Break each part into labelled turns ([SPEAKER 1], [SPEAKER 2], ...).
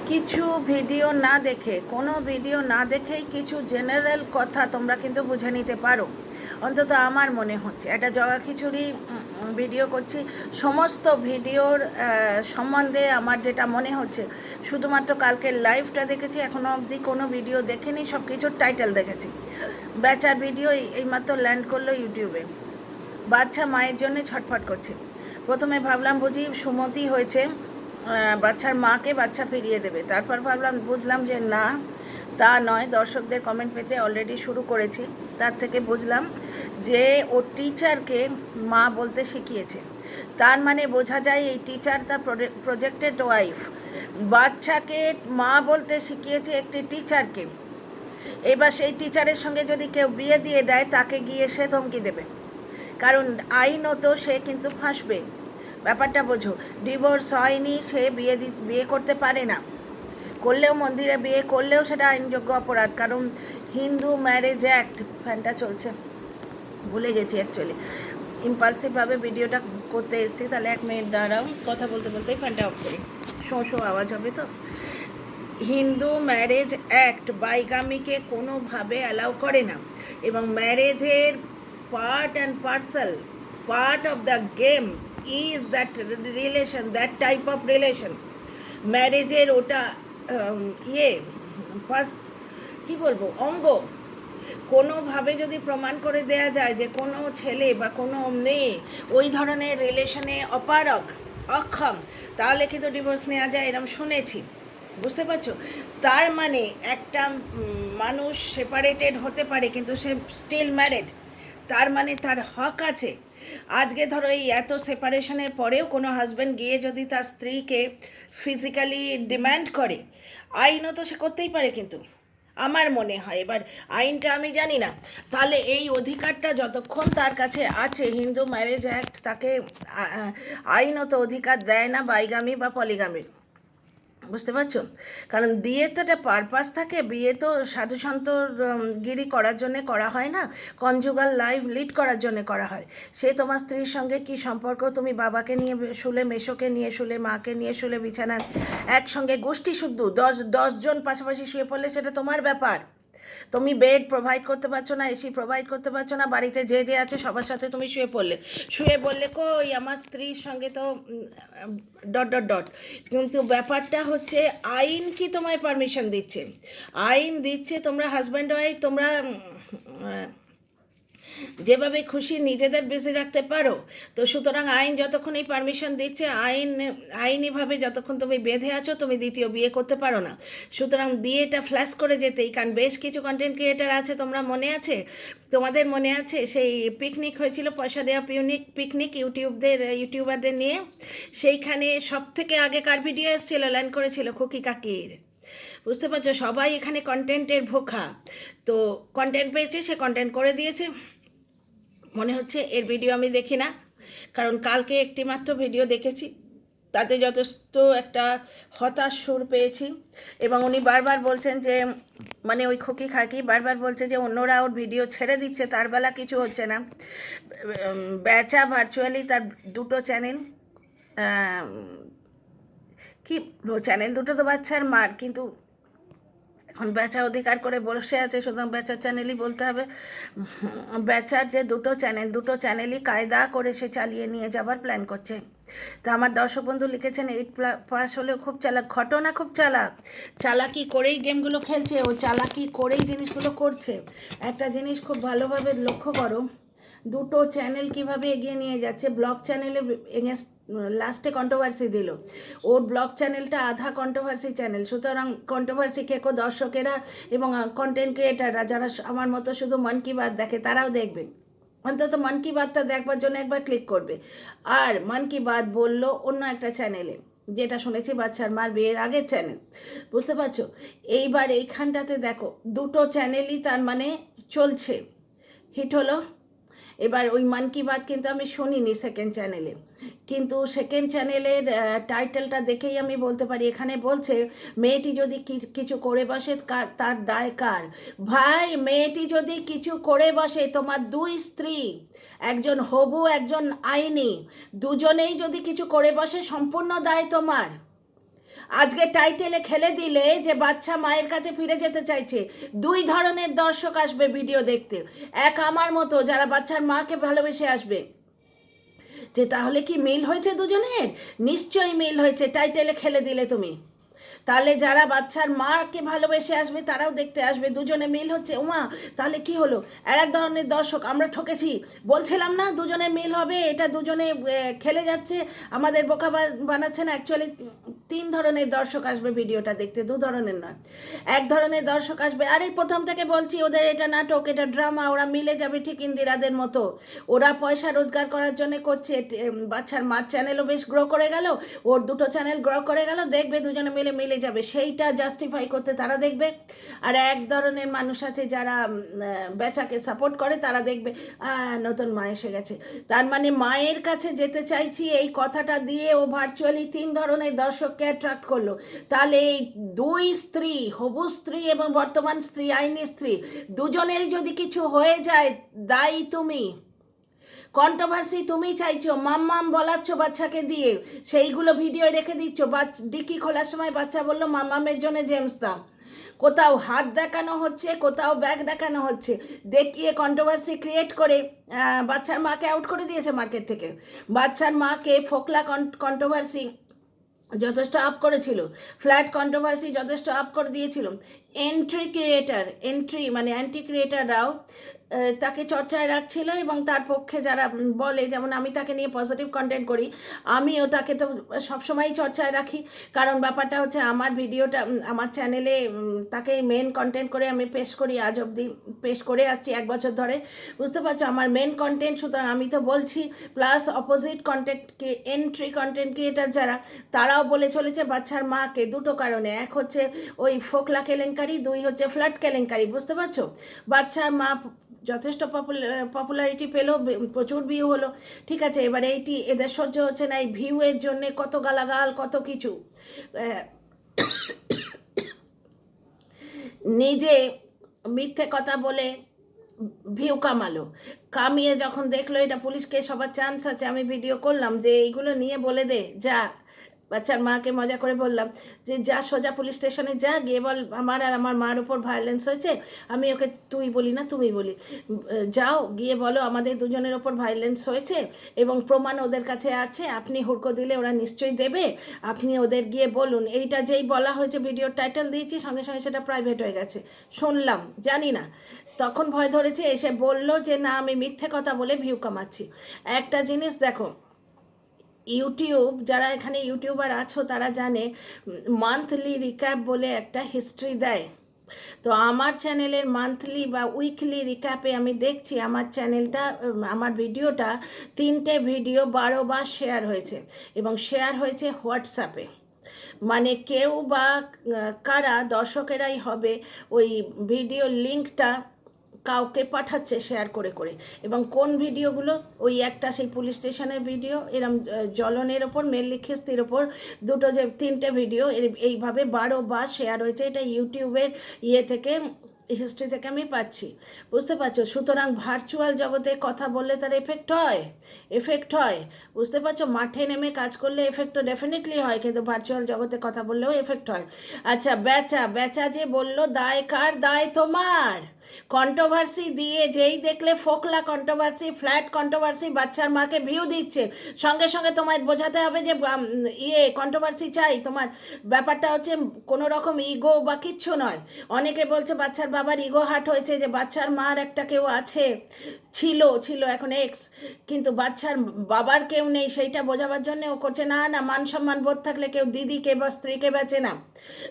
[SPEAKER 1] কিছু ভিডিও না দেখে, কোনো ভিডিও না দেখেই কিছু জেনারেল কথা তোমরা কিন্তু বুঝে নিতে পারো, অন্তত আমার মনে হচ্ছে। একটা জগা খিচুড়ি ভিডিও করছি, সমস্ত ভিডিওর সম্বন্ধে আমার যেটা মনে হচ্ছে, শুধুমাত্র কালকের লাইভটা দেখেছি, এখনও অবধি কোনো ভিডিও দেখিনি, সব কিছুর টাইটেল দেখেছি। বেচার ভিডিও এইমাত্র ল্যান্ড করলো ইউটিউবে। বাচ্চা মায়ের জন্য ছটফট করছে। প্রথমে ভাবলাম বুঝি সুমতি হয়েছে, বাচ্চার মাকে বাচ্চা ফিরিয়ে দেবে। তারপর বুঝলাম যে না, তা নয়। দর্শকদের কমেন্ট পেতে অলরেডি শুরু করেছি। তার থেকে বুঝলাম যে ও টিচারকে মা বলতে শিখিয়েছে। তার মানে বোঝা যায় এই টিচার তার প্রজেক্টেড ওয়াইফ বাচ্চাকে মা বলতে শিখিয়েছে একটি টিচারকে। এবার সেই টিচারের সঙ্গে যদি কেউ বিয়ে দিয়ে দেয়, তাকে গিয়ে সে ধমকি দেবে, কারণ আইনত সে কিন্তু ফাঁসবে। ব্যাপারটা বোঝো, ডিভোর্স হয়নি, সে বিয়ে করতে পারে না। করলেও, মন্দিরে বিয়ে করলেও সেটা আইনযোগ্য অপরাধ, কারণ হিন্দু ম্যারেজ অ্যাক্ট। ফ্যানটা চলছে, ভুলে গেছি অ্যাকচুয়ালি, ইম্পালসিভভাবে ভিডিওটা করতে এসেছি। তাহলে 1 মিনিট দাঁড়াও, কথা বলতে বলতেই ফ্যানটা অফ করি, শো শো আওয়াজ হবে তো। হিন্দু ম্যারেজ অ্যাক্ট বাইগামিকে কোনোভাবে অ্যালাউ করে না, এবং ম্যারেজের part and parcel, part of the game is that relation, that type of relation. ম্যারেজের ওটা কী বলবো, অঙ্গ। কোনোভাবে যদি প্রমাণ করে দেয়া যায় যে কোনো ছেলে বা কোনো মেয়ে ওই ধরনের রিলেশনে অপারগ, অক্ষম, তাহলে কিন্তু ডিভোর্স নেওয়া যায়, এরকম শুনেছি। বুঝতে পারছো? তার মানে একটা মানুষ সেপারেটেড হতে পারে, কিন্তু সে স্টিল ম্যারিড, তার মানে তার হক আছে। আজকে ধরো এই এত সেপারেশনের পরেও কোনো হাজব্যান্ড গিয়ে যদি তার স্ত্রীকে ফিজিক্যালি ডিম্যান্ড করে, আইনত সে করতেই পারে, কিন্তু আমার মনে হয়, এবার আইনটা আমি জানি না, তাহলে এই অধিকারটা যতক্ষণ তার কাছে আছে, হিন্দু ম্যারেজ অ্যাক্ট তাকে আইনত অধিকার দেয় না বাইগামি বা পলিগামির। বুঝতে পারছো? কারণ বিয়ে তো একটা পারপাস থাকে, বিয়ে তো সাধুসন্ত গিরি করার জন্যে করা হয় না, কনজুগাল লাইফ লিড করার জন্যে করা হয়। সে তোমার স্ত্রীর সঙ্গে কি সম্পর্ক, তুমি বাবাকে নিয়ে শুলে, মেশোকে নিয়ে শুলে, মাকে নিয়ে শুলে বিছানায় একসঙ্গে গোষ্ঠী শুদ্ধ 10 জন পাশাপাশি শুয়ে পড়লে সেটা তোমার ব্যাপার। তুমি বেড প্রোভাইড করতে পারছো না, এসি প্রোভাইড করতে পারছো না, বাড়িতে যে যে আছে সবার সাথে তুমি শুয়ে বললে কই আমার স্ত্রীর সঙ্গে তো ডট ডট ডট। কিন্তু ব্যাপারটা হচ্ছে, আইন কি তোমায় পারমিশন দিচ্ছে? আইন দিচ্ছে তোমরা হাজব্যান্ড ওয়াইফ, তোমরা যেভাবে খুশি নিজেদের বিজি রাখতে পারো। তো সুতরাং আইন যতক্ষণ এই পারমিশন দিচ্ছে, আইনিভাবে যতক্ষণ তুমি বেঁধে আছো, তুমি দ্বিতীয় বিয়ে করতে পারো না। সুতরাং বিয়েটা ফ্ল্যাশ করে যেতেই, কারণ বেশ কিছু কন্টেন্ট ক্রিয়েটার আছে, তোমরা মনে আছে, তোমাদের মনে আছে সেই পিকনিক হয়েছিল, পয়সা দেওয়া পিকনিক ইউটিউবারদের নিয়ে। সেইখানে সব থেকে আগে কার ভিডিও এসেছিল, ল্যান্ড করেছিল খুকি কাকির। বুঝতে পারছো? সবাই এখানে কন্টেন্টের ভোখা, তো কন্টেন্ট পেয়েছে, সে কন্টেন্ট করে দিয়েছে। মনে হচ্ছে এর ভিডিও আমি দেখি না, কারণ কালকে একটি মাত্র ভিডিও দেখেছি, তাতে যথেষ্ট একটা হতাশ সুর পেয়েছি। এবং উনি বারবার বলছেন যে, মানে ওই খোকি খাকি বারবার বলছে যে অন্যরা ওর ভিডিও ছেড়ে দিচ্ছে, তার বেলা কিছু হচ্ছে না। বেচা ভার্চুয়ালি তার 2টো চ্যানেল, কি চ্যানেল দুটো তো বাচ্চার মার, কিন্তু এখন বেচা অধিকার করে বসে আছে, সুতরাং বেচার চ্যানেলই বলতে হবে। বেচার যে 2টো চ্যানেল, 2টো চ্যানেলই কায়দা করে সে চালিয়ে নিয়ে যাবার প্ল্যান করছে। তা আমার দর্শক বন্ধু লিখেছেন 8+ হলেও খুব চালাক, ঘটনা খুব চালাক, চালাকি করেই গেমগুলো খেলছে, ও চালাকি করেই জিনিসগুলো করছে। একটা জিনিস খুব ভালোভাবে লক্ষ্য করো, 2টো চ্যানেল কিভাবে এগিয়ে নিয়ে যাচ্ছে। ব্লগ চ্যানেলে এগেনস্ট লাস্টে কন্ট্রোভার্সি দিল, ওর ব্লগ চ্যানেলটা আধা কন্ট্রোভার্সি চ্যানেল, সুতরাং কন্ট্রোভার্সি খেকো দর্শকেরা এবং কন্টেন্ট ক্রিয়েটাররা যারা আমার মতো শুধু মন কি বাত দেখে, তারাও দেখবে, অন্তত মন কি বাতটা দেখবার জন্য একবার ক্লিক করবে। আর মন কি বাত বললো অন্য একটা চ্যানেলে, যেটা শুনেছি বাচ্চার মার বিয়ের আগের চ্যানেল। বুঝতে পারছো? এইবার এইখানটাতে দেখো 2টো চ্যানেলই তার মানে চলছে, হিট হলো। এবার ওই মন কি বাত কিন্তু আমি শুনিনি সেকেন্ড চ্যানেলে, কিন্তু সেকেন্ড চ্যানেলের টাইটেলটা দেখেই আমি বলতে পারি, এখানে বলছে মেয়েটি যদি কিছু করে বসে তার দায় কার? ভাই, মেয়েটি যদি কিছু করে বসে, তোমার 2 স্ত্রী, একজন হবু একজন আইনি, দুজনেই যদি কিছু করে বসে, সম্পূর্ণ দায় তোমার। আজকে টাইটেলে খেলে দিলে যে বাচ্চা মায়ের কাছে ফিরে যেতে চাইছে, দুই ধরনের দর্শক আসবে ভিডিও দেখতে। এক আমার মতো যারা বাচ্চার মাকে ভালোবেসে আসবে, যে তাহলে কি মিল হয়েছে দুজনের? নিশ্চয়ই মিল হয়েছে টাইটেলে খেলে দিলে তুমি। তাহলে যারা বাচ্চার মাকে ভালোবেসে আসবে তারাও দেখতে আসবে, দুজনে মিল হচ্ছে, ওমা তাহলে কি হলো? আর এক ধরনের দর্শক, আমরা ঠকেছি, বলছিলাম না দুজনে মিল হবে, এটা দুজনে খেলে যাচ্ছে, আমাদের বোকা বানাচ্ছে না। অ্যাকচুয়ালি তিন ধরনের দর্শক আসবে ভিডিওটা দেখতে, দু ধরনের নয়। এক ধরনের দর্শক আসবে, আরে প্রথম থেকে বলছি ওদের এটা নাটক, এটা ড্রামা, ওরা মিলে যাবে ঠিক ইন্দিরাদের মতো, ওরা পয়সা রোজগার করার জন্য করছে। বাচ্চার মার চ্যানেলও বেশ গ্রো করে গেল, ওর দুটো চ্যানেল গ্রো করে গেল, দেখবে দুজনে মিলে যাবে, সেইটা জাস্টিফাই করতে তারা দেখবে। আর এক ধরনের মানুষ আছে যারা বেচাকে সাপোর্ট করে, তারা দেখবে নতুন মা এসে গেছে, তার মানে মায়ের কাছে যেতে চাইছি, এই কথাটা দিয়ে ও ভার্চুয়ালি তিন ধরনের দর্শককে অ্যাট্রাক্ট করলো। তাহলে এই দুই স্ত্রী, হবু স্ত্রী এবং বর্তমান স্ত্রী, আইনি স্ত্রী, দুজনেরই যদি কিছু হয়ে যায়, দায়ী তুমি, কন্ট্রোভার্সি তুমি চাইছো, মাম্মাম বলাচ্ছ বাচ্চাকে দিয়ে, সেইগুলো ভিডিও রেখে দিচ্ছ। ডিকি খোলার সময় বাচ্চা বললো মাম্মামের জন্য জেমস দাও, কোথাও হাত দেখানো হচ্ছে, কোথাও ব্যাগ দেখানো হচ্ছে, দেখিয়ে কন্ট্রোভার্সি ক্রিয়েট করে বাচ্চার মাকে আউট করে দিয়েছে মার্কেট থেকে। বাচ্চার মাকে ফোকলা কন্ট্রোভার্সি যথেষ্ট আপ করেছিল, ফ্ল্যাট কন্ট্রোভার্সি যথেষ্ট আপ করে দিয়েছিল। অ্যান্টি ক্রিয়েটাররাও তাকে চর্চায় রাখছিল, এবং তার পক্ষে যারা বলে, যেমন আমি তাকে নিয়ে পজিটিভ কন্টেন্ট করি, আমিও তাকে তো সবসময়ই চর্চায় রাখি, কারণ ব্যাপারটা হচ্ছে আমার ভিডিওটা আমার চ্যানেলে তাকে মেন কন্টেন্ট করে আমি পেশ করি, আজ অবধি পেশ করে আসছি 1 বছর ধরে, বুঝতে পারছো, আমার মেন কন্টেন্ট। সুতরাং আমি তো বলছি, প্লাস অপোজিট কন্টেন্ট ক্রিয়েটার যারা, তারাও বলে চলেছে বাচ্চার মাকে, দুটো কারণে, এক হচ্ছে ওই ফোকলা কেলেঙ্কারি, দুই হচ্ছে ফ্ল্যাট কেলেঙ্কারি, বুঝতে পারছো। বাচ্চার মা যথেষ্ট পপুলারিটি পেলো, প্রচুর ভিউ হলো, ঠিক আছে, এবার এইটি এদের সহ্য হচ্ছে না, এই ভিউয়ের জন্যে কত গালাগাল, কত কিছু, নিজে মিথ্যে কথা বলে ভিউ কামিয়ে যখন দেখলো এটা পুলিশকে সবার চান্স আছে, আমি ভিডিও করলাম যে এইগুলো নিয়ে বলে দে, যা বাচ্চার মাকে মজা করে বললাম যে যা সোজা পুলিশ স্টেশনে যা, গিয়ে বল আমার আর আমার মার উপর ভায়োলেন্স হয়েছে, আমি ওকে তুই বলি না তুমি বলি, যাও গিয়ে বলো আমাদের দুজনের ওপর ভায়োলেন্স হয়েছে এবং প্রমাণ ওদের কাছে আছে, আপনি হুড়কো দিলে ওরা নিশ্চয়ই দেবে, আপনি ওদের গিয়ে বলুন। এইটা যেই বলা হয়েছে, ভিডিওর টাইটেল দিয়েছি, সঙ্গে সঙ্গে সেটা প্রাইভেট হয়ে গেছে, শুনলাম, জানি না, তখন ভয় ধরেছে, এসে বলল যে না আমি মিথ্যে কথা বলে ভিউ কামাচ্ছি। একটা জিনিস দেখো, ইউটিউব, যারা এখানে ইউটিউবার আছো তারা জানে মান্থলি রিক্যাপ বলে একটা হিস্ট্রি দেয়। তো আমার চ্যানেলের মান্থলি বা উইকলি রিক্যাপে আমি দেখছি আমার চ্যানেলটা, আমার ভিডিওটা 3টে ভিডিও 12 বার শেয়ার হয়েছে, এবং শেয়ার হয়েছে হোয়াটসঅ্যাপে। মানে কেউ বা কারা দর্শকেরাই হবে ওই ভিডিও লিঙ্কটা কাউকে পাঠাচ্ছে শেয়ার করে করে, এবং কোন ভিডিওগুলো, ওই একটা সেই পুলিশ স্টেশনের ভিডিও, এরম জ্বলনের ওপর, মেনলি খিস্তির ওপর, দুটো যে 3টে ভিডিও এইভাবে 12 বার শেয়ার হয়েছে, এটা ইউটিউবের থেকে, হিস্ট্রি থেকে আমি পাচ্ছি, বুঝতে পারছো। সুতরাং ভার্চুয়াল জগতে কথা বললে তার এফেক্ট হয়, বুঝতে পারছো। মাঠে নেমে কাজ করলে এফেক্ট তো ডেফিনেটলি হয়, কিন্তু ভার্চুয়াল জগতে কথা বললেও এফেক্ট হয়। আচ্ছা, বেচা যে বললো দায় কার? দায় তোমার। কন্ট্রোভার্সি দিয়ে যেই দেখলে ফোকলা কন্ট্রোভার্সি, ফ্ল্যাট কন্ট্রোভার্সি বাচ্চার মাকে ভিউ দিচ্ছে, সঙ্গে সঙ্গে তোমায় বোঝাতে হবে যে কন্ট্রোভার্সি চাই। তোমার ব্যাপারটা হচ্ছে কোনো রকম ইগো বা কিচ্ছু নয়। অনেকে বলছে বাচ্চার বাবার ইগো হার্ট হয়েছে, যে বাচ্চার মার একটা কেউ আছে, ছিল এখন এক্স, কিন্তু বাচ্চার বাবার কেউ নেই, সেইটা বোঝাবার জন্য ও করছে। না মান সম্মান বোধ থাকলে কেউ দিদিকে বা স্ত্রীকে বেচে না।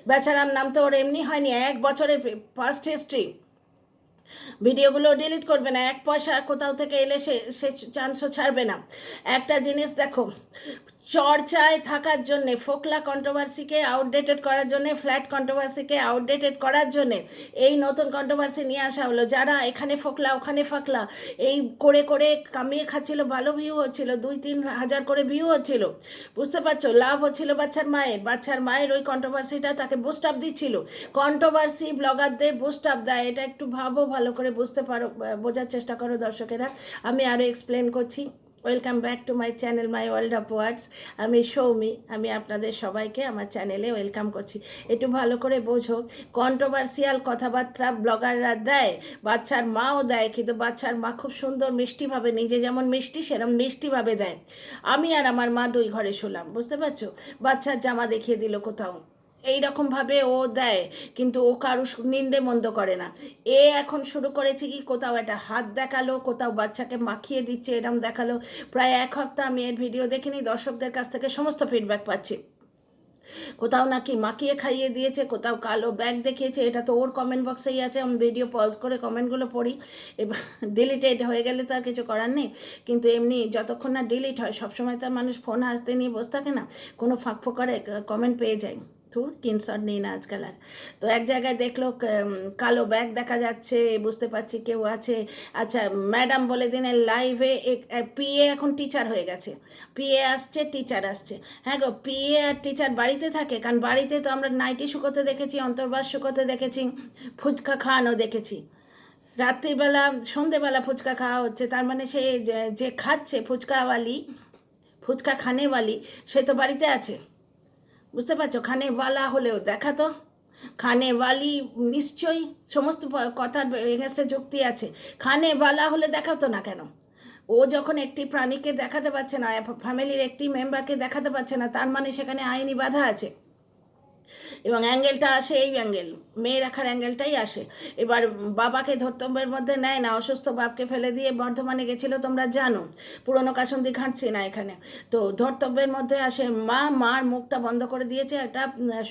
[SPEAKER 1] বেচারাম নাম তো ওর এমনি হয়নি, 1 বছরের পাস্ট হিস্ট্রি, ভিডিওগুলো ডিলিট করবে না, 1 পয়সা কোথাও থেকে এলে সে চান্সও ছাড়বে না। একটা জিনিস দেখো, চর্চায় থাকার জন্যে, ফোকলা কন্ট্রোভার্সিকে আউটডেটেড করার জন্যে, ফ্ল্যাট কন্ট্রোভার্সিকে আউটডেটেড করার জন্যে এই নতুন কন্ট্রোভার্সি নিয়ে আসা হলো। যারা এখানে ফোকলা ওখানে ফাকলা এই করে করে কামিয়ে খাচ্ছিল, ভালো ভিউ হচ্ছিল, 2-3 হাজার করে ভিউ হচ্ছিল, বুঝতে পারছো, লাভ হচ্ছিল বাচ্চার মায়ের ওই কন্ট্রোভার্সিটা তাকে বুস্ট আপ দিচ্ছিল। কন্ট্রোভার্সি ব্লগারদের বুস্ট আপ দেয়, এটা একটু ভাবো, ভালো করে বুঝতে পারো, বোঝার চেষ্টা করো দর্শকেরা, আমি আরও এক্সপ্লেন করছি। Welcome back to my channel my world of words. আমি সৌমি, আমি আপনাদের সবাইকে আমার চ্যানেলে ওয়েলকাম করছি। একটু ভালো করে বোঝো, কন্ট্রোভার্সিয়াল কথাবার্তা ব্লগাররা দেয়, বাচ্চার মাও দেয়, কিন্তু বাচ্চার মা খুব সুন্দর মিষ্টিভাবে, নিজে যেমন মিষ্টি সেরকম মিষ্টিভাবে দেয়। আমি আর আমার মা দুই ঘরে শুলাম, বুঝতে পারছো? বাচ্চার জামা দেখিয়ে দিল কোথাও, এইরকমভাবে ও দেয়, কিন্তু ও কারো নিন্দে মন্দ করে না। এখন শুরু করেছে কি, কোথাও একটা হাত দেখালো, কোথাও বাচ্চাকে মাখিয়ে দিচ্ছে, এরম দেখালো। প্রায় এক সপ্তাহ আমি এর ভিডিও দেখিনি, দর্শকদের কাছ থেকে সমস্ত ফিডব্যাক পাচ্ছি। কোথাও নাকি মাখিয়ে খাইয়ে দিয়েছে, কোথাও কালো ব্যাগ দেখিয়েছে। এটা তো ওর কমেন্ট বক্সেই আছে, আমি ভিডিও পজ করে কমেন্টগুলো পড়ি। এবার ডিলিটেড হয়ে গেলে তো আর কিছু করার নেই, কিন্তু এমনি যতক্ষণ না ডিলিট হয়, সবসময় তো আর মানুষ ফোন হাতে নিয়ে বসে থাকে না, কোনো ফাঁক ফোকরে কমেন্ট পেয়ে যায়। স্ক্রিনশট নিই না আজকাল আর। তো এক জায়গায় দেখলো কালো ব্যাগ দেখা যাচ্ছে, বুঝতে পারছি কেউ আছে। আচ্ছা, ম্যাডাম বলে দিনে লাইভে পিএ এখন টিচার হয়ে গেছে, পিএ আসছে, টিচার আসছে। হ্যাঁ গো, পিএ আর টিচার বাড়িতে থাকে, কারণ বাড়িতে তো আমরা নাইটি শুকোতে দেখেছি, অন্তর্বাস শুকোতে দেখেছি, ফুচকা খাওয়ানো দেখেছি। রাত্রিবেলা সন্ধেবেলা ফুচকা খাওয়া হচ্ছে, তার মানে সে যে খাচ্ছে ফুচকাওয়ালি, ফুচকা খানেওয়ালি, সে তো বাড়িতে আছে। বুঝতে পারছো? খানেওয়ালা হলেও দেখাতো, খানেওয়ালি নিশ্চয়ই সমস্ত কথার এগেনস্টে যুক্তি আছে। খানেওয়ালা হলে দেখাতো না কেন? ও যখন একটি প্রাণীকে দেখাতে পারছে না, ফ্যামিলির একটি মেম্বারকে দেখাতে পারছে না, তার মানে সেখানে আইনি বাধা আছে, এবং অ্যাঙ্গেলটা আসে এই অ্যাঙ্গেল, মেয়ে রাখার অ্যাঙ্গেলটাই আসে। এবার বাবাকে ধর্তব্যের মধ্যে নেয় না, অসুস্থ বাপকে ফেলে দিয়ে বর্ধমানে গেছিলো, তোমরা জানো, পুরনো কাসন্দি ঘাঁটছি না এখানে। তো ধর্তব্যের মধ্যে আসে মার মুখটা বন্ধ করে দিয়েছে, একটা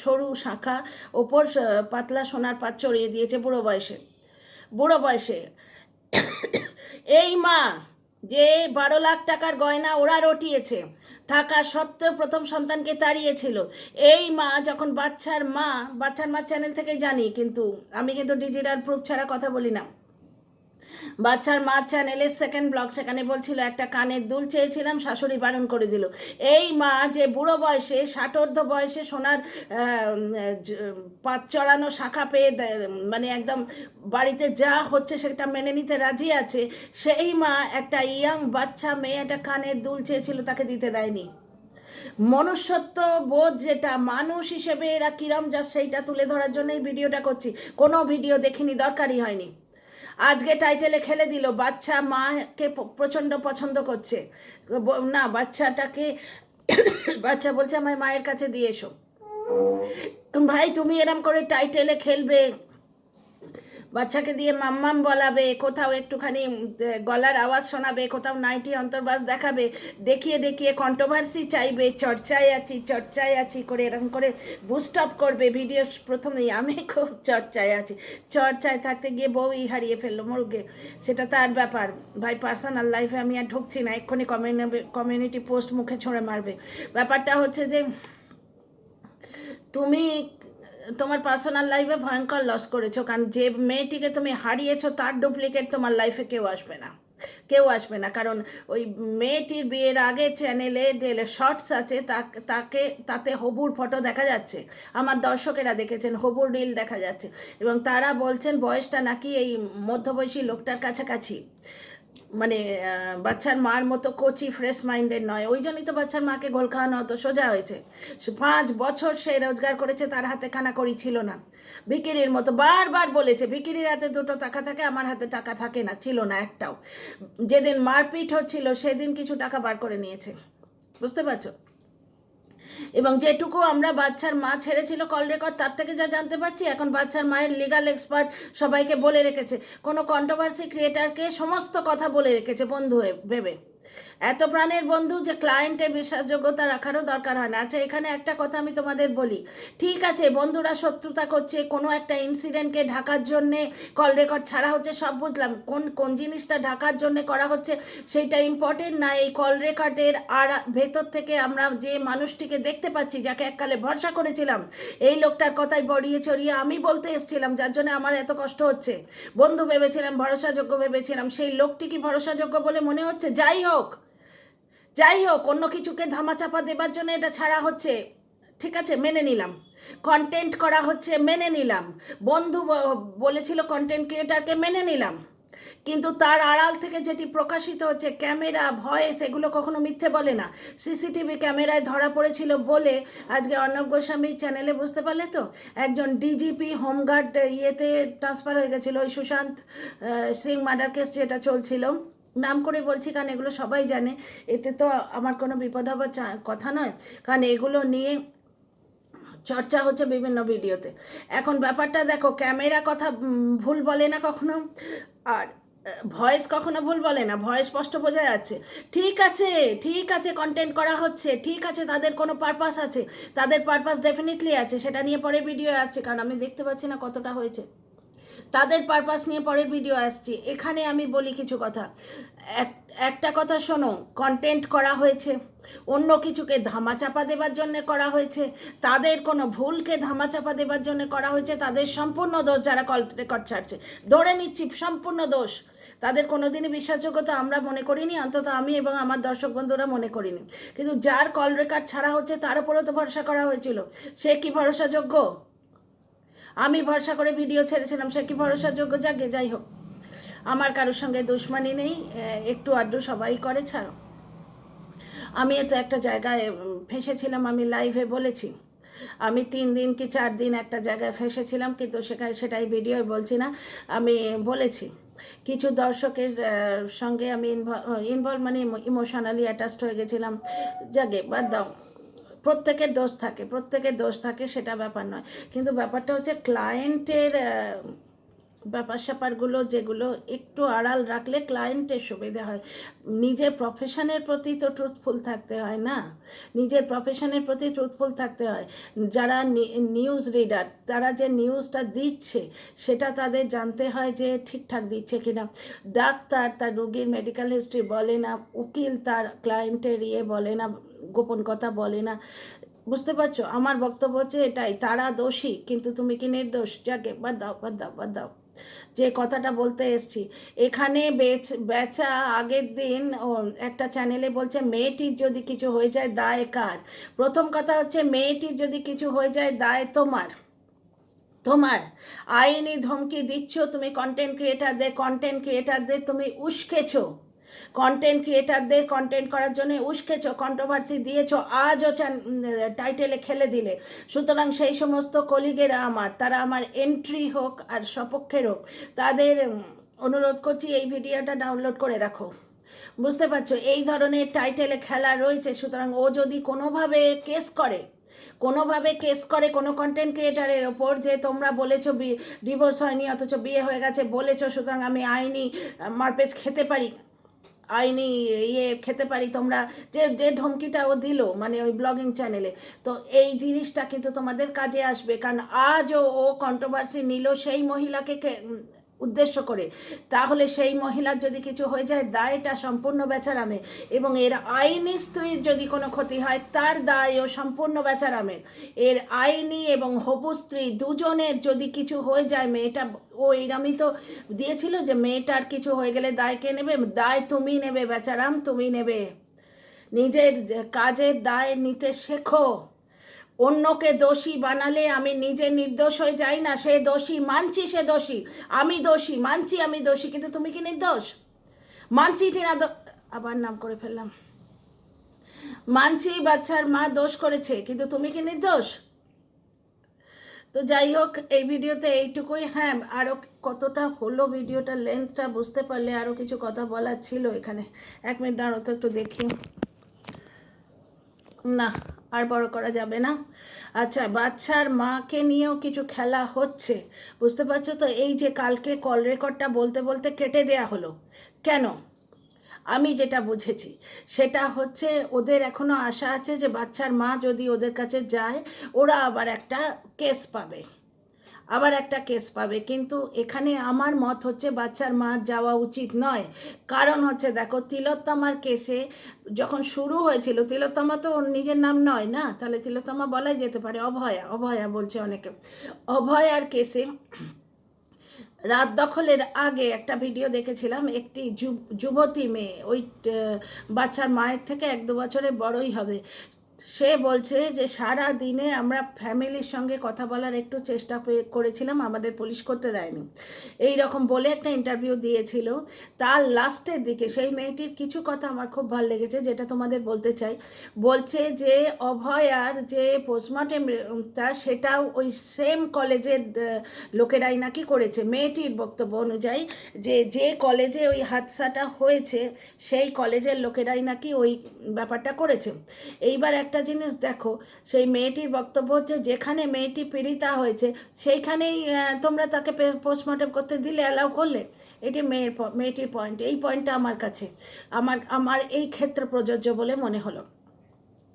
[SPEAKER 1] সরু শাখা ওপর পাতলা সোনার পাত চড়িয়ে দিয়েছে বুড়ো বয়সে। এই মা যে 12 লাখ টাকার গয়না ওরা রটিয়েছে, থাকা সত্ত্বেও প্রথম সন্তানকে তাড়িয়েছিল। এই মা যখন বাচ্চার মা চ্যানেল থেকে জানি, কিন্তু আমি কিন্তু ডিজিটাল প্রুফ ছাড়া কথা বলি না। বাচ্চার মা চ্যানেলের সেকেন্ড ব্লগ, সেখানে বলছিল একটা কানের দুল চেয়েছিলাম, শাশুড়ি বারণ করে দিল। এই মা যে বুড়ো বয়সে, ষাটোর্ধ্ব বয়সে সোনার পাত চড়ানো শাখা পেয়ে, মানে একদম বাড়িতে যা হচ্ছে সেটা মেনে নিতে রাজি আছে, সেই মা একটা ইয়াং বাচ্চা মেয়ে একটা কানের দুল চেয়েছিল, তাকে দিতে দেয়নি। মনুষ্যত্ব বোধ যেটা, মানুষ হিসেবে এরা কিরম যা, সেইটা তুলে ধরার জন্যই ভিডিওটা করছি। কোনো ভিডিও দেখিনি, দরকারই হয়নি। আজকে টাইটেলে খেলে দিল, বাচ্চা মাকে প্রচণ্ড পছন্দ করছে না, বাচ্চাটাকে বাচ্চা বলছে আমার মায়ের কাছে দিয়ে এসো। ভাই, তুমি এরম করে টাইটেলে খেলবে, বাচ্চাকে দিয়ে মাম্মাম বলাবে, কোথাও একটুখানি গলার আওয়াজ শোনাবে, কোথাও নাইটি অন্তর্বাস দেখাবে, দেখিয়ে কন্ট্রোভার্সি চাইবে, চর্চায় আছি করে এরকম করে বুস্ট আপ করবে ভিডিও প্রথমেই। আমি খুব চর্চায় থাকতে গিয়ে বউই হারিয়ে ফেললো মুরগে, সেটা তার ব্যাপার ভাই। পার্সোনাল লাইফে আমি আর ঢুকছি না, এক্ষুনি কমিউনিটি পোস্ট মুখে ছুঁড়ে মারবে। ব্যাপারটা হচ্ছে যে তুমি তোমার পার্সোনাল লাইফে ভয়ঙ্কর লস করেছো, কারণ যে মেয়েটিকে তুমি হারিয়েছো তার ডুপ্লিকেট তোমার লাইফে কেউ আসবে না। কারণ ওই মেয়েটির বিয়ের আগে চ্যানেলে শর্টস আছে, তাতে হবুর ফটো দেখা যাচ্ছে, আমার দর্শকেরা দেখেছেন, হবুর রিল দেখা যাচ্ছে, এবং তারা বলছেন বয়সটা নাকি এই মধ্যবয়সী লোকটার কাছাকাছি, মানে বাচ্চার মার মতো কোচি ফ্রেশ মাইন্ডের নয়। ওই জন্যই তো বাচ্চার মাকে গোল খাওয়ানো অত সোজা হয়েছে। 5 বছর সে রোজগার করেছে, তার হাতে কানাকড়ি ছিল না। ভিকিরির মতো বারবার বলেছে, ভিকিরির হাতে 2টো টাকা থাকে, আমার হাতে টাকা থাকে না, ছিল না একটাও। যেদিন মারপিট হচ্ছিল সেদিন কিছু টাকা বার করে নিয়েছে, বুঝতে পারছো? এবং যেটুকু আমরা বাচ্চার মা ছেড়েছিল কল রেকর্ড, তার থেকে যা জানতে পারছি, এখন বাচ্চার মায়ের লিগাল এক্সপার্ট সবাইকে বলে রেখেছে, কোনো কন্ট্রোভার্সি ক্রিয়েটারকে সমস্ত কথা বলে রেখেছে বন্ধু ভেবে। এত প্রাণের বন্ধু যে ক্লায়েন্টের বিশ্বাসযোগ্যতা রাখারও দরকার হয় না। আচ্ছা, এখানে একটা কথা আমি তোমাদের বলি, ঠিক আছে বন্ধুরা শত্রুতা করছে, কোনো একটা ইনসিডেন্টকে ঢাকার জন্যে কল রেকর্ড ছাড়া হচ্ছে, সব বুঝলাম, কোন জিনিসটা ঢাকার জন্যে করা হচ্ছে সেইটা ইম্পর্টেন্ট না। এই কল রেকর্ডের আর ভেতর থেকে আমরা যে মানুষটিকে দেখতে পাচ্ছি, যাকে এককালে ভরসা করেছিলাম, এই লোকটার কথাই বড়িয়ে চড়িয়ে আমি বলতে এসেছিলাম, যার জন্য আমার এত কষ্ট হচ্ছে। বন্ধু ভেবেছিলাম, ভরসাযোগ্য ভেবেছিলাম, সেই লোকটি কি ভরসাযোগ্য বলে মনে হচ্ছে? যাই হোক, অন্য কিছুকে ধামাচাপা দেবার জন্য এটা ছাড়া হচ্ছে, ঠিক আছে, মেনে নিলাম। কন্টেন্ট করা হচ্ছে, মেনে নিলাম। বন্ধু বলেছিল কন্টেন্ট ক্রিয়েটারকে, মেনে নিলাম। কিন্তু তার আড়াল থেকে যেটি প্রকাশিত হচ্ছে, ক্যামেরা, ভয়েস, এগুলো কখনো মিথ্যে বলে না। সিসিটিভি ক্যামেরায় ধরা পড়েছিল বলে আজকে অর্ণব গোস্বামীর চ্যানেলে, বুঝতে পারলে তো, একজন ডিজিপি হোমগার্ড ইয়েতে ট্রান্সফার হয়ে গেছিলো, ওই সুশান্ত সিং মার্ডার কেস যেটা চলছিল। নাম করে বলছি কারণ এগুলো সবাই জানে, এতে তো আমার কোনো বিপদ হবার কথা নয়, কারণ এগুলো নিয়ে চর্চা হচ্ছে বিভিন্ন ভিডিওতে। এখন ব্যাপারটা দেখো, ক্যামেরা কথা ভুল বলে না কখনো, আর ভয়েস কখনো ভুল বলে না, ভয়েস স্পষ্ট বোঝা যাচ্ছে। ঠিক আছে, ঠিক আছে, কন্টেন্ট করা হচ্ছে, ঠিক আছে, তাদের কোনো পারপাস আছে, তাদের পারপাস ডেফিনেটলি আছে, সেটা নিয়ে পরে ভিডিও আসছে, কারণ আমি দেখতে পাচ্ছি না কতটা হয়েছে। তাদের পারপাস নিয়ে পরের ভিডিও আসছে। এখানে আমি বলি কিছু কথা, একটা কথা শোনো, কন্টেন্ট করা হয়েছে, অন্য কিছুকে ধামাচাপা দেবার জন্য করা হয়েছে, তাদের কোনো ভুলকে ধামাচাপা দেবার জন্য করা হয়েছে, তাদের সম্পূর্ণ দোষ যারা কল রেকর্ড ছাড়ছে, ধরে নিচ্ছি সম্পূর্ণ দোষ তাদের। কোনোদিনই বিশ্বাসযোগ্যতা আমরা মনে করিনি, অন্তত আমি এবং আমার দর্শক বন্ধুরা মনে করিনি। কিন্তু যার কল রেকর্ড ছাড়া হচ্ছে তার উপরেও তো ভরসা করা হয়েছিল, সে কি ভরসাযোগ্য? আমি ভরসা করে ভিডিও ছেড়েছিলাম, সে কি ভরসাযোগ্য? যাকে যাই হোক, আমার কারোর সঙ্গে দুশ্মনী নেই, একটু আড্ডু সবাই করে, ছাড়ো। আমি তো একটা জায়গায় ফেঁসেছিলাম, আমি লাইভে বলেছি, আমি 3 দিন কি 4 দিন একটা জায়গায় ফেঁসেছিলাম, কিন্তু সেটাই ভিডিও বলছি না, আমি বলেছি কিছু দর্শকের সঙ্গে আমি ইনভলভ মানে ইমোশনালি অ্যাটাচড হয়ে গেছিলাম। যাকে বাদ দাও, প্রত্যেকের দোষ থাকে, সেটা ব্যাপার নয়। কিন্তু ব্যাপারটা হচ্ছে ক্লায়েন্টের ব্যাপার স্যাপারগুলো যেগুলো একটু আড়াল রাখলে ক্লায়েন্টের সুবিধা হয়। নিজের প্রফেশনের প্রতি তো ট্রুথফুল থাকতে হয় না, নিজের প্রফেশনের প্রতি ট্রুথফুল থাকতে হয়। যারা নিউজ রিডার, তারা যে নিউজটা দিচ্ছে সেটা তাদের জানতে হয় যে ঠিকঠাক দিচ্ছে কিনা। ডাক্তার তার রোগীর মেডিকেল হিস্ট্রি বলে না, উকিল তার ক্লায়েন্টের বলে না, গোপন কথা বলে না। বুঝতে পারছো? আমার বক্তব্য হচ্ছে এটাই, তারা দোষী কিন্তু তুমি কি নির্দোষ? যাকে বাদ দাও। যে কথাটা বলতে এসছি, এখানে বেচা আগের দিন একটা চ্যানেলে বলছে মেয়েটির যদি কিছু হয়ে যায় দায় কার? প্রথম কথা হচ্ছে, মেয়েটির যদি কিছু হয়ে যায় দায় তোমার আইনি ধমকি দিচ্ছ তুমি কন্টেন্ট ক্রিয়েটারদের তুমি উস্কেছো, কন্টেন্ট করার জন্য উস্কেছো, কন্ট্রোভার্সি দিয়েছো, আজও টাইটেলে খেলে দিলে। সুতরাং সেই সমস্ত কলিগেরা তারা আমার এন্ট্রি হোক আর সপক্ষের হোক, তাদের অনুরোধ করছি এই ভিডিওটা ডাউনলোড করে রাখো। বুঝতে পারছো? এই ধরনের টাইটেলে খেলা রয়েছে। সুতরাং ও যদি কোনোভাবে কেস করে কোনো কন্টেন্ট ক্রিয়েটারের ওপর, যে তোমরা বলেছো ডিভোর্স হয়নি অথচ বিয়ে হয়ে গেছে বলেছো, সুতরাং আমি আইনি মারপেচ খেতে পারি, তোমরা যে ধমকিটা ও দিল মানে ওই ব্লগিং চ্যানেলে, তো এই জিনিসটা কিন্তু তোমাদের কাজে আসবে। কারণ আজও ও কন্ট্রোভার্সি নিল সেই মহিলাকে উদ্দেশ্য করে, তাহলে সেই মহিলার যদি কিছু হয়ে যায় দায়টা সম্পূর্ণ বেচারামের, এবং এর আইনি স্ত্রীর যদি কোনো ক্ষতি হয় তার দায়ও সম্পূর্ণ বেচারামের। এর আইনি এবং হবু স্ত্রী দুজনের যদি কিছু হয়ে যায়, মেয়েটা ও এরমই তো দিয়েছিল যে মেয়েটার কিছু হয়ে গেলে দায় কে নেবে? দায় তুমি নেবে বেচারাম, তুমি নেবে। নিজের কাজের দায় নিতে শেখো। অন্যকে দোষী বানালে আমি নিজে নির্দোষ হয়ে যাই না। সে দোষী মানছি, সে দোষী, আমি দোষী মানছি, আমি দোষী, কিন্তু তুমি কি নির্দোষ? মানছি না, আবার নাম করে ফেললাম, মানছি বাচ্চার মা দোষ করেছে, কিন্তু তুমি কি নির্দোষ? তো যাই হোক, এই ভিডিওতে এইটুকুই। হ্যাঁ, আরও কতটা হলো ভিডিওটা লেন্থটা বুঝতে পারলে আরও কিছু কথা বলার ছিল এখানে। 1 মিনিট দাঁড়ো তো একটু দেখি, না আর বড় করা যাবে না। আচ্ছা, বাচ্চার মাকে নিয়েও কিছু খেলা হচ্ছে, বুঝতে পারছো তো? এই যে কালকে কল রেকর্ডটা বলতে বলতে কেটে দেয়া হলো কেন? আমি যেটা বুঝেছি সেটা হচ্ছে, ওদের এখনও আশা আছে যে বাচ্চার মা যদি ওদের কাছে যায় ওরা আবার একটা কেস পাবে। কিন্তু এখানে আমার মত হচ্ছে বাচ্চার মা যাওয়া উচিত নয়। কারণ হচ্ছে দেখো, তিলোত্তমার কেসে যখন শুরু হয়েছিল, তিলোত্তমা তো ওর নিজের নাম নয় না, তাহলে তিলোত্তমা বলাই যেতে পারে, অভয়া বলছে অনেকে। অভয়ার কেসে রাত দখলের আগে একটা ভিডিও দেখেছিলাম, একটি যুবতী মেয়ে, ওই বাচ্চার মায়ের থেকে 1-2 বছরের বড়ই হবে, সে বলছে যে সারা দিনে আমরা ফ্যামিলির সঙ্গে কথা বলার একটু চেষ্টা করেছিলাম, আমাদের পুলিশ করতে দেয়নি, এই রকম বলে একটা ইন্টারভিউ দিয়েছিল। তার লাস্টের দিকে সেই মেয়েটির কিছু কথা আমার খুব ভালো লেগেছে, যেটা তোমাদের বলতে চাই। বলছে যে অভয়ার যে পোস্টমর্টেমটা সেটাও ওই সেম কলেজের লোকেরাই নাকি করেছে। মেয়েটির বক্তব্য অনুযায়ী যে কলেজে ওই হাদসাটা হয়েছে সেই কলেজের লোকেরাই নাকি ওই ব্যাপারটা করেছে। এইবার একটা জিনিস দেখো, সেই মেয়েটির বক্তব্য হচ্ছে যেখানে মেয়েটি পীড়িতা হয়েছে সেইখানেই তোমরা তাকে পোস্টমর্টম করতে দিলে, অ্যালাউ করলে। এটি মেয়েটির পয়েন্ট। এই পয়েন্টটা আমার কাছে আমার এই ক্ষেত্রে প্রযোজ্য বলে মনে হলো।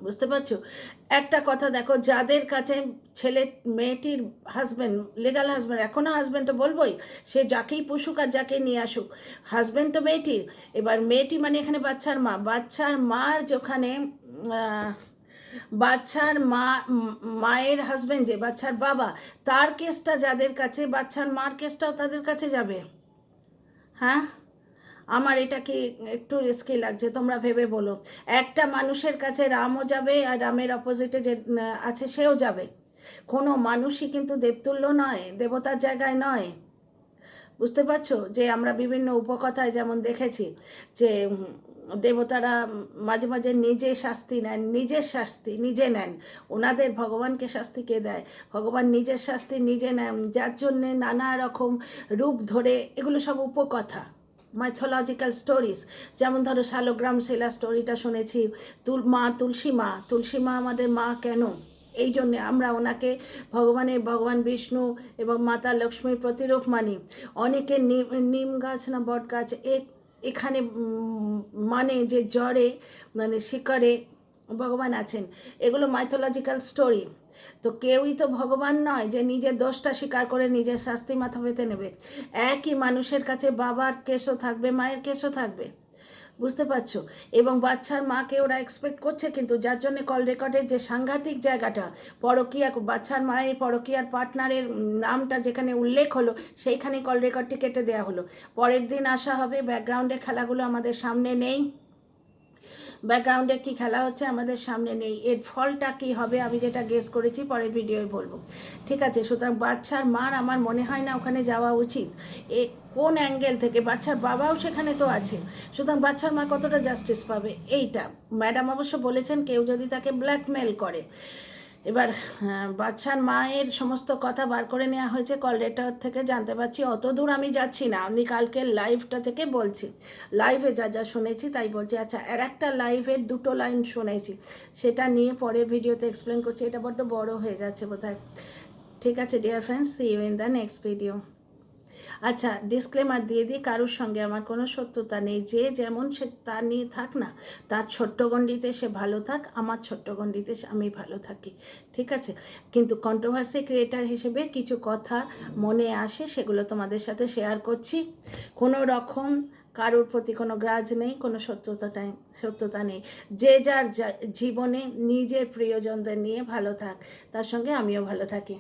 [SPEAKER 1] বুঝতে পারছো? একটা কথা দেখো, যাদের কাছে মেয়েটির হাজব্যান্ড, লিগাল হাজব্যান্ড, এখনও হাজব্যান্ড তো বলবোই, সে যাকেই পুষুক আর যাকেই নিয়ে আসুক, হাজব্যান্ড তো মেয়েটির। এবার মেয়েটি মানে এখানে বাচ্চার মা, বাচ্চার মার যেখানে বাচ্চার মায়ের হাজব্যান্ড যে বাচ্চার বাবা, তার কেসটা যাদের কাছে, বাচ্চার মার কেসটাও তাদের কাছে যাবে। হ্যাঁ, আমার এটা কি একটু রিস্কি লাগছে, তোমরা ভেবে বলো। একটা মানুষের কাছে রামও যাবে আর রামের অপোজিটে যে আছে সেও যাবে। কোনো মানুষই কিন্তু দেবতুল্য নয়, দেবতার জায়গায় নয়। বুঝতে পারছো? যে আমরা বিভিন্ন উপকথায় যেমন দেখেছি যে দেবতারা মাঝে মাঝে নিজে শাস্তি নেন, নিজের শাস্তি নিজে নেন। ওনাদের ভগবানকে শাস্তি কে দেয়? ভগবান নিজের শাস্তি নিজে নেন, যার জন্যে নানা রকম রূপ ধরে। এগুলো সব উপকথা, মাইথোলজিক্যাল স্টোরিজ। যেমন ধরো শালগ্রাম শিলা স্টোরিটা শুনেছি, তুলসী মা আমাদের মা কেন? এই জন্যে আমরা ওনাকে ভগবান বিষ্ণু এবং মাতা লক্ষ্মীর প্রতিরূপ মানি। অনেকে নিম গাছ না বট গাছ এখানে মানে যে জড়ে মানে শিকড়ে ভগবান আছেন। এগুলো মাইথোলজিক্যাল স্টোরি। তো কেউই তো ভগবান নয় যে নিজের দোষটা স্বীকার করে নিজের শাস্তি মাথা পেতে নেবে। একই মানুষের কাছে বাবার কেসও থাকবে, মায়ের কেসও থাকবে। বুঝতে পারছো? এবং বাচ্চার মাকে ওরা এক্সপেক্ট করছে, কিন্তু যার জন্য কল রেকর্ডের যে সাংঘাতিক জায়গাটা, পরকীয়া, বাচ্চার মায়ের পরকীয়ার পার্টনারের নামটা যেখানে উল্লেখ হলো সেইখানে কল রেকর্ডটি কেটে দেওয়া হলো। পরের দিন আসা হবে, ব্যাকগ্রাউন্ডে খেলাগুলো আমাদের সামনে নেই, ব্যাকগ্রাউন্ডে কি খেলা হচ্ছে আমাদের সামনে নেই। এর ফলটা কি হবে আমি যেটা গেস করেছি পরের ভিডিওয় বলবো। ঠিক আছে? সুতরাং বাচ্চার মার আমার মনে হয় না ওখানে যাওয়া উচিত। কোন অ্যাঙ্গেল থেকে? বাচ্চার বাবাও সেখানে তো আছে, সুতরাং বাচ্চার মা কতটা জাস্টিস পাবে? এইটা ম্যাডাম অবশ্য বলেছেন কেউ যদি তাকে ব্ল্যাকমেল করে। এবার বাচ্চার মায়ের সমস্ত কথা বার করে নেওয়া হয়েছে কল লেটার থেকে, জানতে পারছি। অত দূর আমি যাচ্ছি না, আমি কালকের লাইভটা থেকে বলছি, লাইভে যা শুনেছি তাই বলছি। আচ্ছা, আর একটা লাইভের 2টো লাইন শুনেছি, সেটা নিয়ে পরের ভিডিওতে এক্সপ্লেন করছি। এটা বড্ড বড় হয়ে যাচ্ছে বোধহয়। ঠিক আছে dear friends, see you in the next video. আচ্ছা, ডিসক্লেমার দিয়ে দিই, কারোর সঙ্গে আমার কোনো শত্রুতা নেই। যে যেমন সে তা নিয়ে থাক না, তার ছোট্ট গণ্ডিতে সে ভালো থাক, আমার ছোট্ট গণ্ডিতে আমি ভালো থাকি। ঠিক আছে? কিন্তু কন্ট্রোভার্সি ক্রিয়েটার হিসেবে কিছু কথা মনে আসে, সেগুলো তোমাদের সাথে শেয়ার করছি। কোনো রকম কারোর প্রতি কোনো গ্রাজ নেই, কোনো সত্যতা নেই। যে যার জীবনে নিজের প্রিয়জনদের নিয়ে ভালো থাক, তার সঙ্গে আমিও ভালো থাকি।